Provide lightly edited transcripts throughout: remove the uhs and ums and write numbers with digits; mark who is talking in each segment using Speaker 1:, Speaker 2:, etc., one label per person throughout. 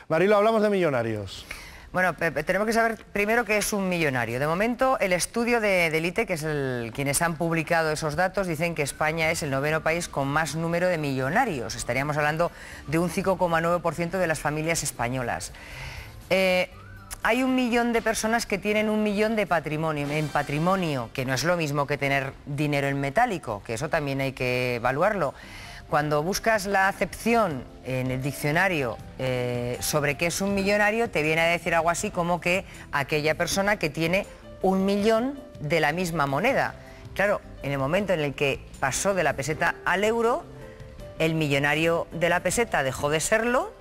Speaker 1: Marilo, hablamos de millonarios.
Speaker 2: Bueno, tenemos que saber primero qué es un millonario. De momento, el estudio de Elite, que es quienes han publicado esos datos, dicen que España es el 9º país con más número de millonarios. Estaríamos hablando de un 5,9% de las familias españolas. Hay 1 millón de personas que tienen 1 millón de patrimonio, que no es lo mismo que tener dinero en metálico, que eso también hay que evaluarlo. Cuando buscas la acepción en el diccionario sobre qué es un millonario, te viene a decir algo así como que aquella persona que tiene 1 millón de la misma moneda. Claro, en el momento en el que pasó de la peseta al euro, el millonario de la peseta dejó de serlo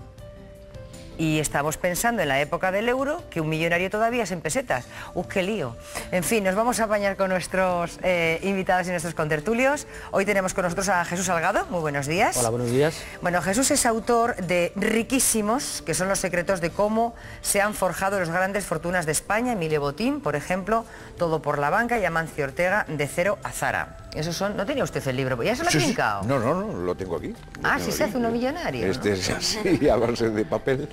Speaker 2: y estamos pensando en la época del euro que un millonario todavía es en pesetas. ¡Qué lío! En fin, nos vamos a apañar con nuestros invitados y nuestros contertulios. Hoy tenemos con nosotros a Jesús Salgado. Muy buenos días.
Speaker 3: Hola, buenos días.
Speaker 2: Bueno, Jesús es autor de Riquísimos, que son los secretos de cómo se han forjado las grandes fortunas de España. Emilio Botín, por ejemplo, Todo por la banca, y Amancio Ortega, De cero a Zara. Esos son... ¿No tenía usted el libro? ¿Ya se lo ha fincado?
Speaker 4: No, lo tengo aquí.
Speaker 2: Sí se hace uno millonario.
Speaker 4: Este es así, a base de papel.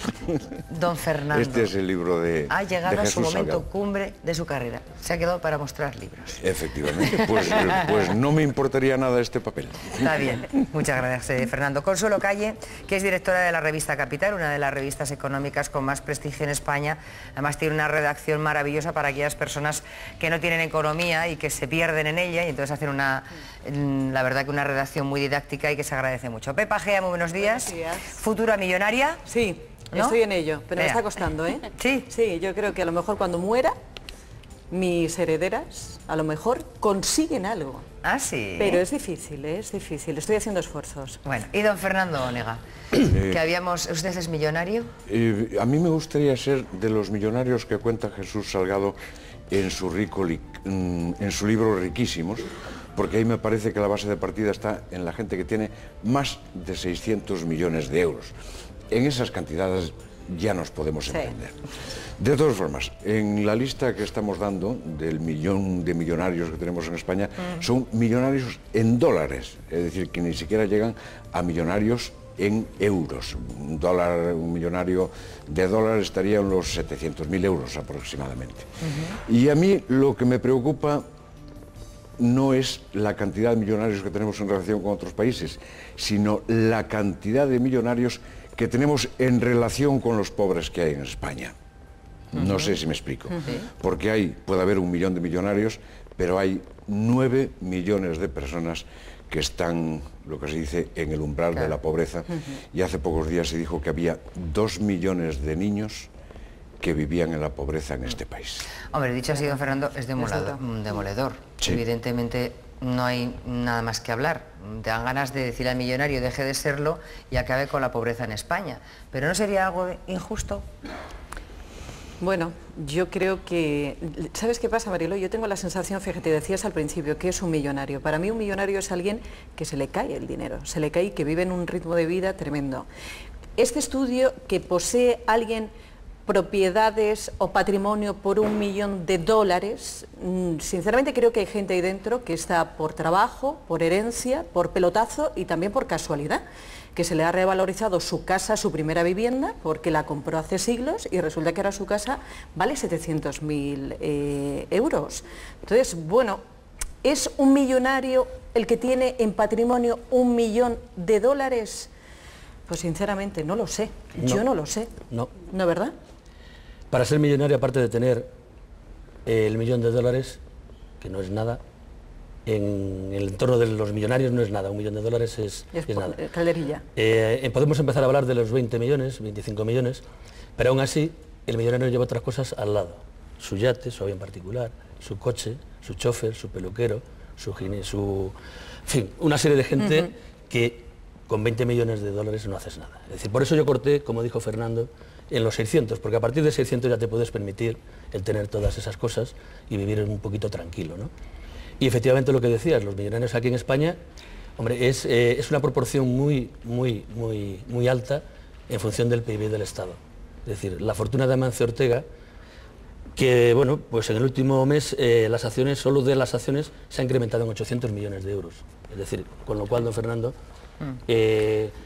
Speaker 2: Don Fernando.
Speaker 4: Este es el libro de
Speaker 2: Ha llegado
Speaker 4: de
Speaker 2: a su
Speaker 4: Jesús
Speaker 2: momento
Speaker 4: Salgado.
Speaker 2: Cumbre de su carrera. Se ha quedado para mostrar libros.
Speaker 4: Efectivamente, pues no me importaría nada este papel.
Speaker 2: Está bien, muchas gracias, Fernando. Consuelo Calle, que es directora de la revista Capital, una de las revistas económicas con más prestigio en España. Además tiene una redacción maravillosa para aquellas personas que no tienen economía y que se pierden en ella, y entonces hacen la verdad que una redacción muy didáctica y que se agradece mucho. Pepa Gea, muy buenos días.
Speaker 5: Buenos días.
Speaker 2: Futura millonaria.
Speaker 5: Sí,
Speaker 2: ¿no?
Speaker 5: estoy en ello, pero me
Speaker 2: Vea.
Speaker 5: está costando, ¿eh?
Speaker 2: Sí.
Speaker 5: Sí, yo creo que a lo mejor cuando muera, mis herederas a lo mejor consiguen algo.
Speaker 2: Sí.
Speaker 5: Pero es difícil, estoy haciendo esfuerzos.
Speaker 2: Bueno, y don Fernando Onega, ¿usted es millonario?
Speaker 4: A mí me gustaría ser de los millonarios que cuenta Jesús Salgado en su libro Riquísimos, porque ahí me parece que la base de partida está en la gente que tiene más de 600 millones de euros. En esas cantidades ya nos podemos entender. De todas formas, en la lista que estamos dando del millón de millonarios que tenemos en España, son millonarios en dólares, es decir, que ni siquiera llegan a millonarios en euros. Un millonario de dólares estaría en los 700.000 euros aproximadamente. Y a mí lo que me preocupa no es la cantidad de millonarios que tenemos en relación con otros países, sino la cantidad de millonarios que tenemos en relación con los pobres que hay en España. No sé si me explico. Porque puede haber 1 millón de millonarios, pero hay 9 millones de personas que están, lo que se dice, en el umbral de la pobreza. Y hace pocos días se dijo que había 2 millones de niños que vivían en la pobreza en este país.
Speaker 2: Hombre, dicho así, don Fernando, es demoledor.
Speaker 4: Sí.
Speaker 2: Evidentemente no hay nada más que hablar. Te dan ganas de decir al millonario deje de serlo y acabe con la pobreza en España. ¿Pero no sería algo injusto?
Speaker 5: Bueno, yo creo que... ¿Sabes qué pasa, Marilo? Yo tengo la sensación, fíjate, decías al principio, que es un millonario. Para mí un millonario es alguien que se le cae el dinero, se le cae y que vive en un ritmo de vida tremendo. Este estudio, que posee alguien propiedades o patrimonio por $1 millón, sinceramente creo que hay gente ahí dentro que está por trabajo, por herencia, por pelotazo y también por casualidad, que se le ha revalorizado su casa, su primera vivienda, porque la compró hace siglos y resulta que ahora su casa vale 700.000 euros. Entonces, bueno, ¿es un millonario el que tiene en patrimonio $1 millón? Pues sinceramente no lo sé, yo no lo sé.
Speaker 3: No.
Speaker 5: ¿No, verdad?
Speaker 3: Para ser millonario, aparte de tener el $1 millón, que no es nada, en el entorno de los millonarios no es nada, $1 millón es nada.
Speaker 5: Calderilla.
Speaker 3: Podemos empezar a hablar de los 20 millones, 25 millones, pero aún así el millonario lleva otras cosas al lado. Su yate, su avión particular, su coche, su chofer, su peluquero, en fin, una serie de gente que con $20 millones no haces nada. Es decir, por eso yo corté, como dijo Fernando, en los 600, porque a partir de 600 ya te puedes permitir el tener todas esas cosas y vivir un poquito tranquilo, ¿no? Y efectivamente lo que decías, los millonarios aquí en España, hombre, es una proporción muy alta en función del PIB del Estado. Es decir, la fortuna de Amancio Ortega, que bueno, pues en el último mes las acciones, solo de las acciones, se ha incrementado en 800 millones de euros. Es decir, con lo cual, don Fernando,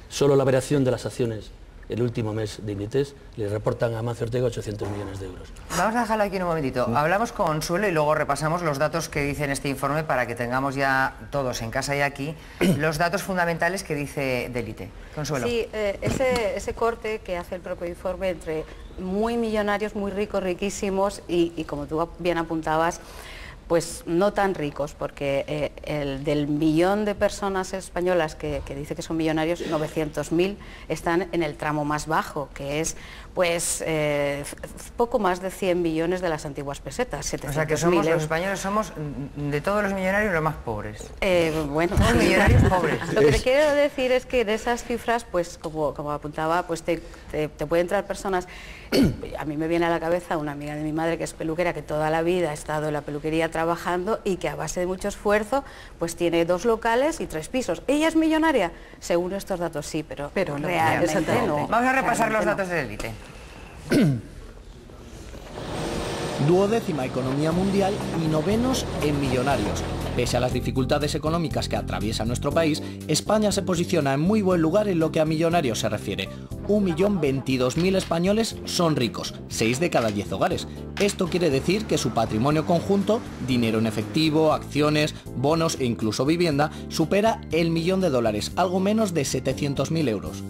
Speaker 3: solo la variación de las acciones el último mes de Inditex, le reportan a Amancio Ortega 800 millones de euros.
Speaker 2: Vamos a dejarlo aquí en un momentito. Hablamos con Consuelo y luego repasamos los datos que dice en este informe para que tengamos ya todos en casa y aquí los datos fundamentales que dice Delite. Consuelo.
Speaker 6: Sí, ese corte que hace el propio informe entre muy millonarios, muy ricos, riquísimos y como tú bien apuntabas, pues no tan ricos, porque del millón de personas españolas que dice que son millonarios, 900.000 están en el tramo más bajo, que es pues poco más de 100 millones de las antiguas pesetas, 700.000
Speaker 2: O sea que somos, los españoles somos de todos los millonarios los más pobres.
Speaker 6: Bueno,
Speaker 2: somos millonarios pobres.
Speaker 6: Lo que quiero decir es que de esas cifras, pues como apuntaba, pues te pueden entrar personas. A mí me viene a la cabeza una amiga de mi madre que es peluquera, que toda la vida ha estado en la peluquería trabajando y que a base de mucho esfuerzo pues tiene 2 locales y 3 pisos. ¿Ella es millonaria? Según estos datos sí, pero
Speaker 5: no,
Speaker 6: realmente no.
Speaker 2: Vamos a repasar los datos de Delite.
Speaker 7: 12ª economía mundial y 9º en millonarios. Pese a las dificultades económicas que atraviesa nuestro país, España se posiciona en muy buen lugar en lo que a millonarios se refiere. 1.022.000 españoles son ricos, 6 de cada 10 hogares. Esto quiere decir que su patrimonio conjunto, dinero en efectivo, acciones, bonos e incluso vivienda, supera el $1.000.000, algo menos de 700.000 euros.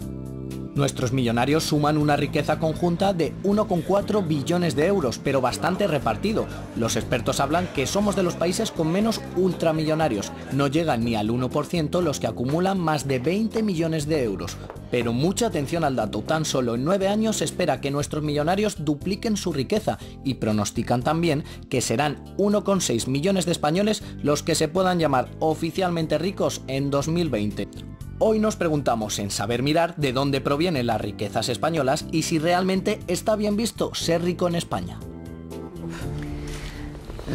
Speaker 7: Nuestros millonarios suman una riqueza conjunta de 1,4 billones de euros, pero bastante repartido. Los expertos hablan que somos de los países con menos ultramillonarios. No llegan ni al 1% los que acumulan más de 20 millones de euros. Pero mucha atención al dato, tan solo en 9 años se espera que nuestros millonarios dupliquen su riqueza y pronostican también que serán 1,6 millones de españoles los que se puedan llamar oficialmente ricos en 2020. Hoy nos preguntamos en Saber Mirar de dónde provienen las riquezas españolas y si realmente está bien visto ser rico en España.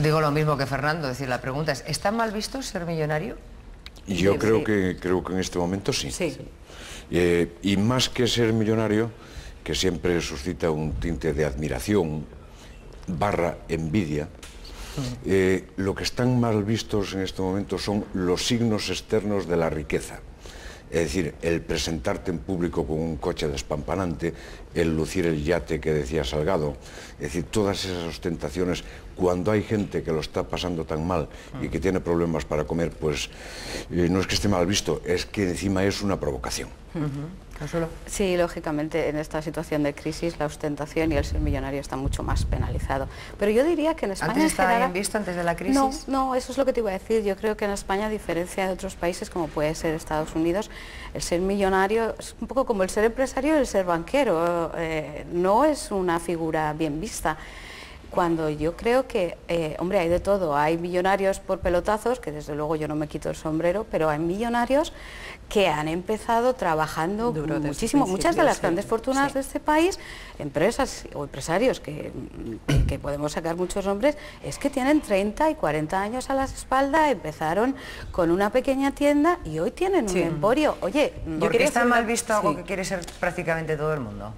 Speaker 2: Digo lo mismo que Fernando, es decir, la pregunta es, ¿está mal visto ser millonario?
Speaker 4: Yo creo que en este momento sí. Y más que ser millonario, que siempre suscita un tinte de admiración / envidia, lo que están mal vistos en este momento son los signos externos de la riqueza. Es decir, el presentarte en público con un coche despampanante, el lucir el yate que decía Salgado, es decir, todas esas ostentaciones, cuando hay gente que lo está pasando tan mal y que tiene problemas para comer, pues no es que esté mal visto, es que encima es una provocación.
Speaker 6: Sí, lógicamente en esta situación de crisis la ostentación y el ser millonario está mucho más penalizado. Pero yo diría que en España...
Speaker 2: ¿Antes estaba bien visto, antes de la crisis?
Speaker 6: No, eso es lo que te iba a decir. Yo creo que en España, a diferencia de otros países como puede ser Estados Unidos, el ser millonario es un poco como el ser empresario y el ser banquero. No es una figura bien vista. Cuando yo creo que, hombre, hay de todo. Hay millonarios por pelotazos, que desde luego yo no me quito el sombrero, pero hay millonarios que han empezado trabajando muchísimo. Muchas de las grandes fortunas de este país, empresas o empresarios que podemos sacar muchos nombres, es que tienen 30 y 40 años a la espalda, empezaron con una pequeña tienda y hoy tienen un emporio. Oye,
Speaker 2: ¿por qué está mal visto algo que quiere ser prácticamente todo el mundo?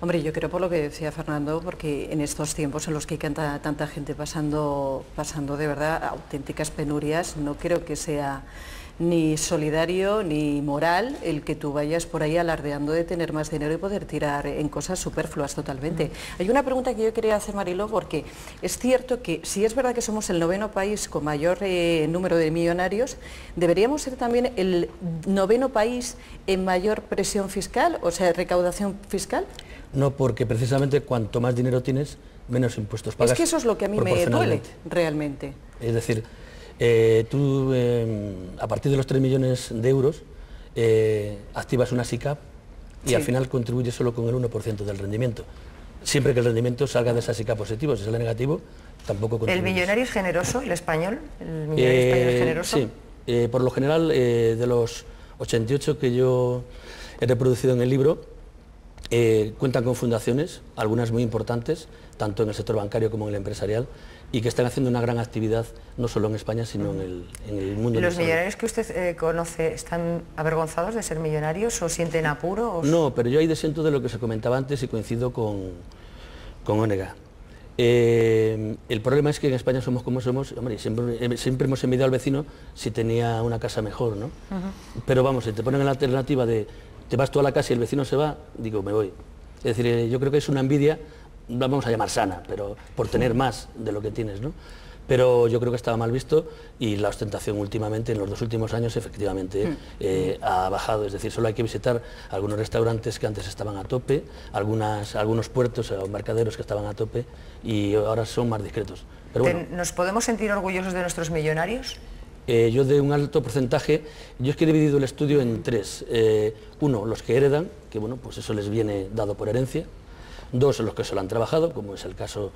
Speaker 5: Hombre, yo creo por lo que decía Fernando, porque en estos tiempos en los que hay tanta gente pasando de verdad auténticas penurias, no creo que sea ni solidario ni moral el que tú vayas por ahí alardeando de tener más dinero y poder tirar en cosas superfluas totalmente. Hay una pregunta que yo quería hacer, Mariló, porque es cierto que si es verdad que somos el 9º país con mayor número de millonarios, ¿deberíamos ser también el 9º país en mayor presión fiscal, o sea, recaudación fiscal?
Speaker 3: No, porque precisamente cuanto más dinero tienes, menos impuestos pagas.
Speaker 5: Es que eso es lo que a mí me duele, realmente.
Speaker 3: Es decir, tú a partir de los 3 millones de euros activas una SICAP y al final contribuyes solo con el 1% del rendimiento. Siempre que el rendimiento salga de esa SICAP positivo, si sale negativo, tampoco contribuyes.
Speaker 2: ¿El millonario es generoso, el español? ¿El millonario español es generoso?
Speaker 3: Sí, por lo general de los 88 que yo he reproducido en el libro, cuentan con fundaciones, algunas muy importantes, tanto en el sector bancario como en el empresarial, y que están haciendo una gran actividad, no solo en España, sino en el mundo.
Speaker 2: ¿Los millonarios que usted conoce están avergonzados de ser millonarios o sienten apuro?
Speaker 3: No, pero yo ahí desiento de lo que se comentaba antes y coincido con Onega. El problema es que en España somos como somos, hombre, siempre hemos envidiado al vecino si tenía una casa mejor, ¿no? Pero vamos, si te ponen la alternativa de te vas tú a la casa y el vecino se va, digo, me voy. Es decir, yo creo que es una envidia, vamos a llamar sana, pero por tener más de lo que tienes, ¿no? Pero yo creo que estaba mal visto y la ostentación últimamente, en los 2 últimos años, efectivamente ha bajado. Es decir, solo hay que visitar algunos restaurantes que antes estaban a tope, algunos puertos o embarcaderos que estaban a tope y ahora son más discretos. Pero bueno,
Speaker 2: ¿nos podemos sentir orgullosos de nuestros millonarios?
Speaker 3: Yo de un alto porcentaje, yo es que he dividido el estudio en 3. Uno, los que heredan, que bueno, pues eso les viene dado por herencia. 2, los que se lo han trabajado, como es el caso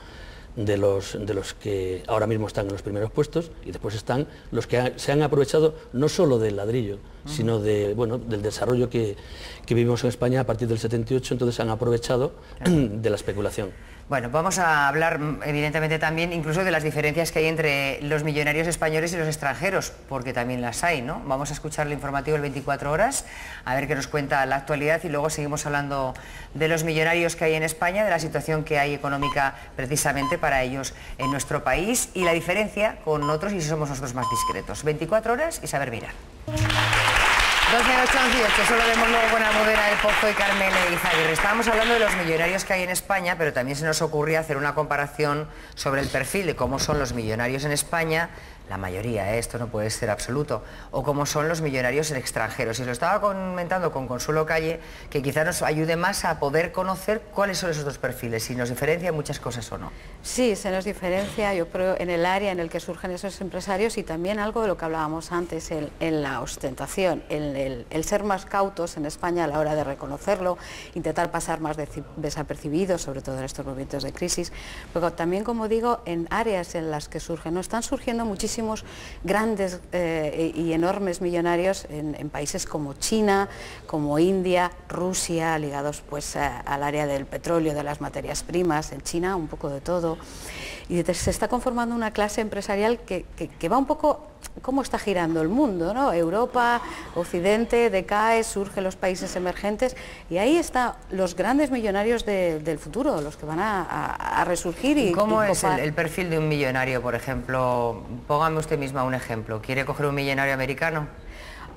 Speaker 3: de los que ahora mismo están en los primeros puestos, y después están los que se han aprovechado no solo del ladrillo, sino del desarrollo que vivimos en España a partir del 78, entonces han aprovechado de la especulación.
Speaker 2: Bueno, vamos a hablar evidentemente también incluso de las diferencias que hay entre los millonarios españoles y los extranjeros, porque también las hay, ¿no? Vamos a escuchar el informativo el 24 horas, a ver qué nos cuenta la actualidad y luego seguimos hablando de los millonarios que hay en España, de la situación que hay económica precisamente para ellos en nuestro país y la diferencia con otros y si somos nosotros más discretos. 24 horas y saber mirar. 12:18, solo vemos luego con Almudena del Pozo y Carmen Izaguirre. Estábamos hablando de los millonarios que hay en España, pero también se nos ocurría hacer una comparación sobre el perfil de cómo son los millonarios en España, la mayoría, esto no puede ser absoluto, o cómo son los millonarios en extranjeros. Y lo estaba comentando con Consuelo Calle, que quizás nos ayude más a poder conocer cuáles son esos dos perfiles, si nos diferencia muchas cosas o no.
Speaker 6: Sí, se nos diferencia, yo creo, en el área en el que surgen esos empresarios y también algo de lo que hablábamos antes, en la ostentación, el ser más cautos en España a la hora de reconocerlo, intentar pasar más desapercibidos, sobre todo en estos momentos de crisis, pero también, como digo, en áreas en las que surgen, no están surgiendo muchísimos grandes y enormes millonarios en países como China, como India, Rusia, ligados pues al área del petróleo, de las materias primas, en China un poco de todo. Y se está conformando una clase empresarial que va un poco cómo está girando el mundo, ¿no? Europa, Occidente, decae, surgen los países emergentes y ahí están los grandes millonarios del futuro, los que van a resurgir. ¿Y
Speaker 2: cómo es el perfil de un millonario, por ejemplo? Póngame usted misma un ejemplo. ¿Quiere coger un millonario americano?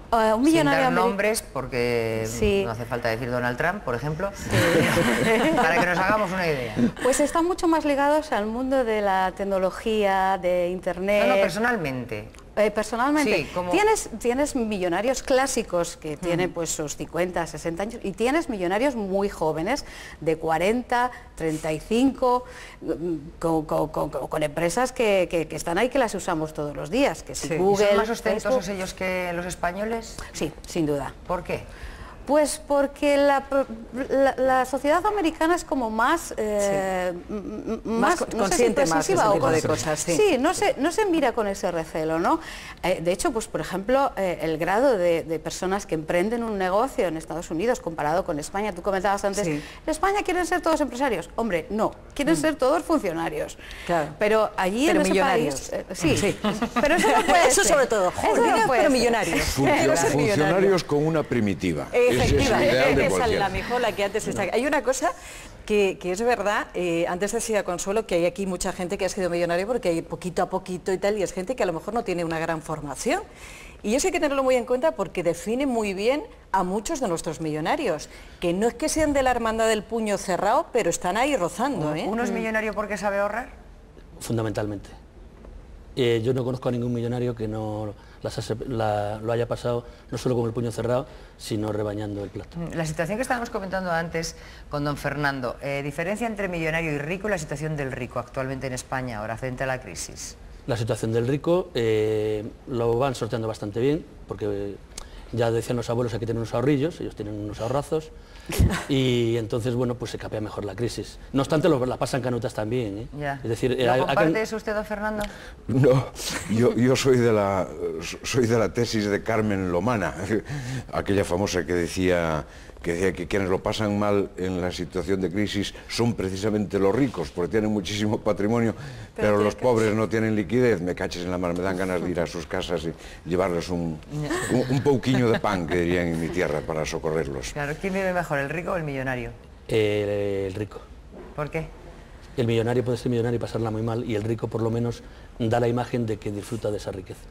Speaker 6: Un millonario
Speaker 2: sin dar nombres, porque sí, no hace falta decir Donald Trump, por ejemplo, para que nos hagamos una idea.
Speaker 6: Pues están mucho más ligados al mundo de la tecnología, de Internet.
Speaker 2: No, personalmente.
Speaker 6: Personalmente,
Speaker 2: sí, como...
Speaker 6: tienes millonarios clásicos que tienen pues sus 50, 60 años y tienes millonarios muy jóvenes de 40, 35 con empresas que están ahí, que las usamos todos los días, que si Google,
Speaker 2: ¿son más ostentosos ellos que los españoles?
Speaker 6: Sí, sin duda.
Speaker 2: ¿Por qué?
Speaker 6: Pues porque la sociedad americana es como más
Speaker 5: más consciente, no sé si más de cosas.
Speaker 6: Sí, no se mira con ese recelo, ¿no? De hecho, pues por ejemplo, el grado de personas que emprenden un negocio en Estados Unidos comparado con España, tú comentabas antes, ¿en España quieren ser todos empresarios? Hombre, no, quieren ser todos funcionarios.
Speaker 5: Claro.
Speaker 6: Pero allí en ese país, sí, pero eso no puede
Speaker 5: eso
Speaker 6: ser.
Speaker 5: sobre todo, pero millonarios.
Speaker 4: Funcionarios con una primitiva.
Speaker 5: Esa es la mejor, la que antes está. Hay una cosa que es verdad, antes decía Consuelo que hay aquí mucha gente que ha sido millonario porque hay poquito a poquito y tal, y es gente que a lo mejor no tiene una gran formación. Y eso hay que tenerlo muy en cuenta porque define muy bien a muchos de nuestros millonarios, que no es que sean de la hermandad del puño cerrado, pero están ahí rozando.
Speaker 2: ¿Uno es millonario porque sabe ahorrar?
Speaker 3: Fundamentalmente. Yo no conozco a ningún millonario que no lo haya pasado no solo con el puño cerrado, sino rebañando el plato.
Speaker 2: La situación que estábamos comentando antes con don Fernando, diferencia entre millonario y rico y la situación del rico actualmente en España ahora frente a la crisis.
Speaker 3: La situación del rico lo van sorteando bastante bien, porque ya decían los abuelos, hay que tener unos ahorrillos, ellos tienen unos ahorrazos, y entonces, bueno, pues se capea mejor la crisis. No obstante, la pasan canutas también, ¿eh?
Speaker 2: Ya.
Speaker 3: Es decir,
Speaker 2: ¿Lo comparte eso usted, don Fernando?
Speaker 4: No, yo soy de la tesis de Carmen Lomana, aquella famosa que decía que quienes lo pasan mal en la situación de crisis son precisamente los ricos, porque tienen muchísimo patrimonio, pero los pobres no tienen liquidez. Me caches en la mar, me dan ganas de ir a sus casas y llevarles un pouquiño de pan, que dirían en mi tierra, para socorrerlos.
Speaker 2: Claro, ¿quién vive mejor, el rico o el millonario?
Speaker 3: El rico.
Speaker 2: ¿Por qué?
Speaker 3: El millonario puede ser millonario y pasarla muy mal, y el rico por lo menos da la imagen de que disfruta de esa riqueza.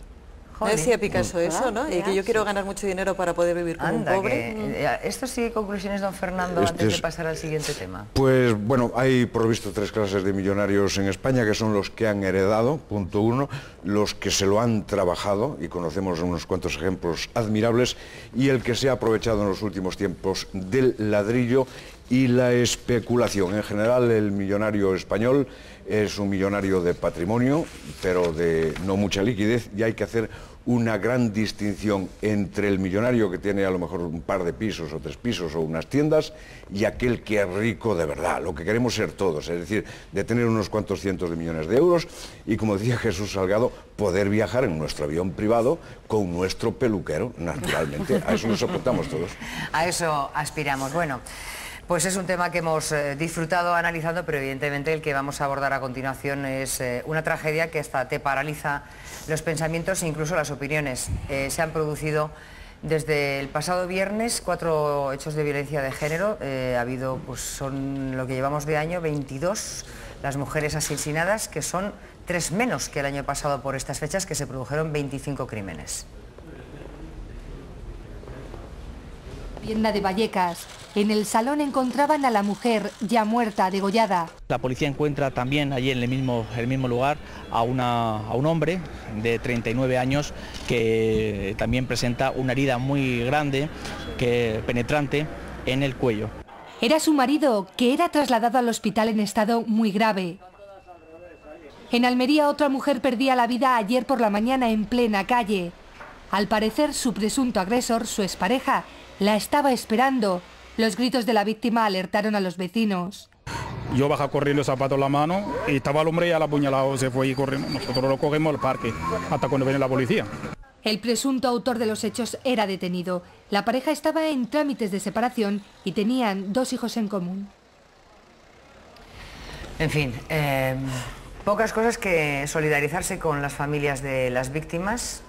Speaker 5: No decía Picasso eso, ¿no? Y que yo quiero ganar mucho dinero para poder vivir como un pobre.
Speaker 2: Esto sí, conclusiones, don Fernando, antes de pasar al siguiente tema.
Speaker 4: Pues bueno, hay por lo visto 3 clases de millonarios en España, que son los que han heredado, punto 1, los que se lo han trabajado, y conocemos unos cuantos ejemplos admirables, y el que se ha aprovechado en los últimos tiempos del ladrillo y la especulación. En general, el millonario español es un millonario de patrimonio, pero de no mucha liquidez, y hay que hacer una gran distinción entre el millonario que tiene a lo mejor un par de pisos o 3 pisos o unas tiendas y aquel que es rico de verdad, lo que queremos ser todos, es decir, de tener unos cuantos cientos de millones de euros y, como decía Jesús Salgado, poder viajar en nuestro avión privado con nuestro peluquero, naturalmente. A eso nos apuntamos todos.
Speaker 2: A eso aspiramos. Bueno, pues es un tema que hemos disfrutado analizando, pero evidentemente el que vamos a abordar a continuación es una tragedia que hasta te paraliza los pensamientos e incluso las opiniones. Se han producido desde el pasado viernes 4 hechos de violencia de género. Ha habido, pues son lo que llevamos de año, 22 las mujeres asesinadas, que son 3 menos que el año pasado por estas fechas, que se produjeron 25 crímenes.
Speaker 8: Vivienda de Vallecas. En el salón encontraban a la mujer ya muerta, degollada.
Speaker 9: La policía encuentra también allí en el mismo lugar a un hombre de 39 años que también presenta una herida muy grande, penetrante, en el cuello.
Speaker 8: Era su marido, que era trasladado al hospital en estado muy grave. En Almería, otra mujer perdía la vida ayer por la mañana en plena calle. Al parecer, su presunto agresor, su expareja, la estaba esperando. Los gritos de la víctima alertaron a los vecinos.
Speaker 10: Yo bajé corriendo, zapato en la mano, y estaba el hombre y al apuñalado se fue y corrimos. Nosotros lo cogemos al parque, hasta cuando viene la policía.
Speaker 8: El presunto autor de los hechos era detenido. La pareja estaba en trámites de separación y tenían 2 hijos en común.
Speaker 2: En fin, pocas cosas que solidarizarse con las familias de las víctimas.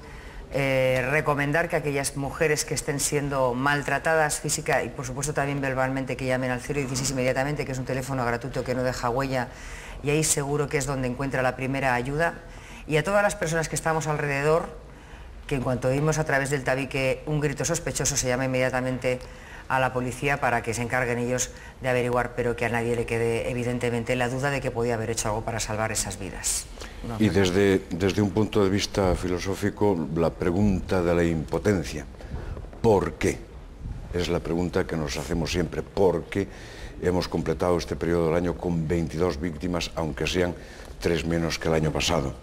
Speaker 2: Recomendar que aquellas mujeres que estén siendo maltratadas física y por supuesto también verbalmente, que llamen al 016 inmediatamente, que es un teléfono gratuito que no deja huella, y ahí seguro que es donde encuentra la primera ayuda. Y a todas las personas que estamos alrededor, que en cuanto oímos a través del tabique un grito sospechoso, se llama inmediatamente a la policía para que se encarguen ellos de averiguar, pero que a nadie le quede evidentemente la duda de que podía haber hecho algo para salvar esas vidas.
Speaker 4: Y desde un punto de vista filosófico, la pregunta de la impotencia, ¿por qué? Es la pregunta que nos hacemos siempre. ¿Por qué hemos completado este periodo del año con 22 víctimas, aunque sean 3 menos que el año pasado?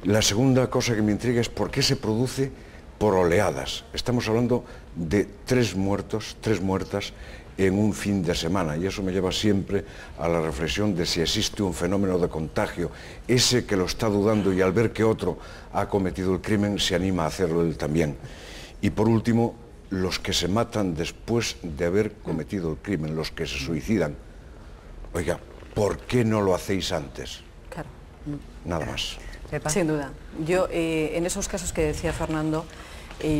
Speaker 4: La segunda cosa que me intriga es por qué se produce por oleadas. Estamos hablando de 3 muertos, 3 muertas en un fin de semana, y eso me lleva siempre a la reflexión de si existe un fenómeno de contagio, ese que lo está dudando y al ver que otro ha cometido el crimen se anima a hacerlo él también. Y por último, los que se matan después de haber cometido el crimen, los que se suicidan. Oiga, ¿por qué no lo hacéis antes?
Speaker 5: Claro.
Speaker 4: Nada más.
Speaker 5: Sin duda. Yo, en esos casos que decía Fernando,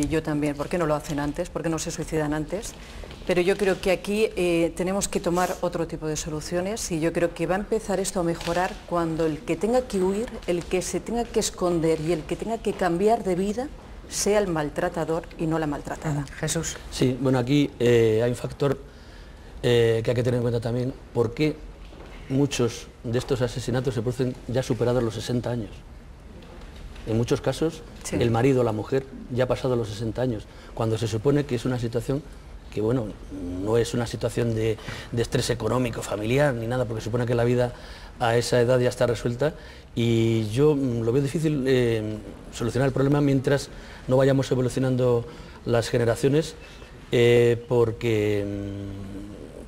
Speaker 5: yo también, ¿por qué no lo hacen antes? ¿Por qué no se suicidan antes? Pero yo creo que aquí tenemos que tomar otro tipo de soluciones, y yo creo que va a empezar esto a mejorar cuando el que tenga que huir, el que se tenga que esconder y el que tenga que cambiar de vida sea el maltratador y no la maltratada.
Speaker 2: Jesús.
Speaker 3: Sí, bueno, aquí hay un factor que hay que tener en cuenta también, por qué muchos de estos asesinatos se producen ya superados los 60 años. En muchos casos, sí, el marido o la mujer ya ha pasado los 60 años, cuando se supone que es una situación que, bueno, no es una situación de estrés económico, familiar, ni nada, porque supone que la vida a esa edad ya está resuelta, y yo lo veo difícil solucionar el problema mientras no vayamos evolucionando las generaciones, porque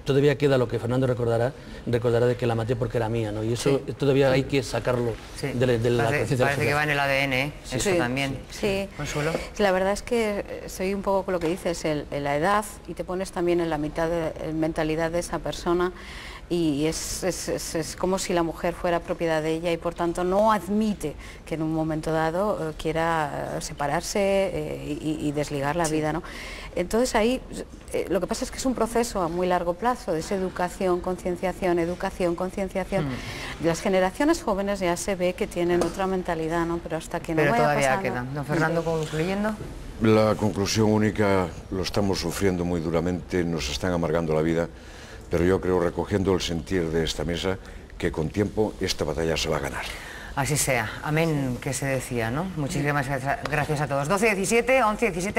Speaker 3: todavía queda lo que Fernando recordará de que la maté porque era mía, ¿no? Y eso sí, todavía hay que sacarlo de la conciencia.
Speaker 2: Parece que va en el ADN, eso sí, también.
Speaker 6: Sí,
Speaker 2: Consuelo.
Speaker 6: La verdad es que soy un poco con lo que dices, la edad, y te pones también en la mitad de mentalidad de esa persona. y es como si la mujer fuera propiedad de ella y por tanto no admite que en un momento dado quiera separarse y desligar la vida, ¿no? Entonces ahí lo que pasa es que es un proceso a muy largo plazo, de esa educación, concienciación. Las generaciones jóvenes ya se ve que tienen otra mentalidad, ¿no? Pero hasta que no vaya
Speaker 2: todavía
Speaker 6: pasando...
Speaker 2: queda. Don Fernando, concluyendo.
Speaker 4: La conclusión única, lo estamos sufriendo muy duramente, nos están amargando la vida, pero yo creo, recogiendo el sentir de esta mesa, que con tiempo esta batalla se va a ganar.
Speaker 2: Así sea. Amén, que se decía, ¿no? Muchísimas gracias a todos. 12:17, 11:17.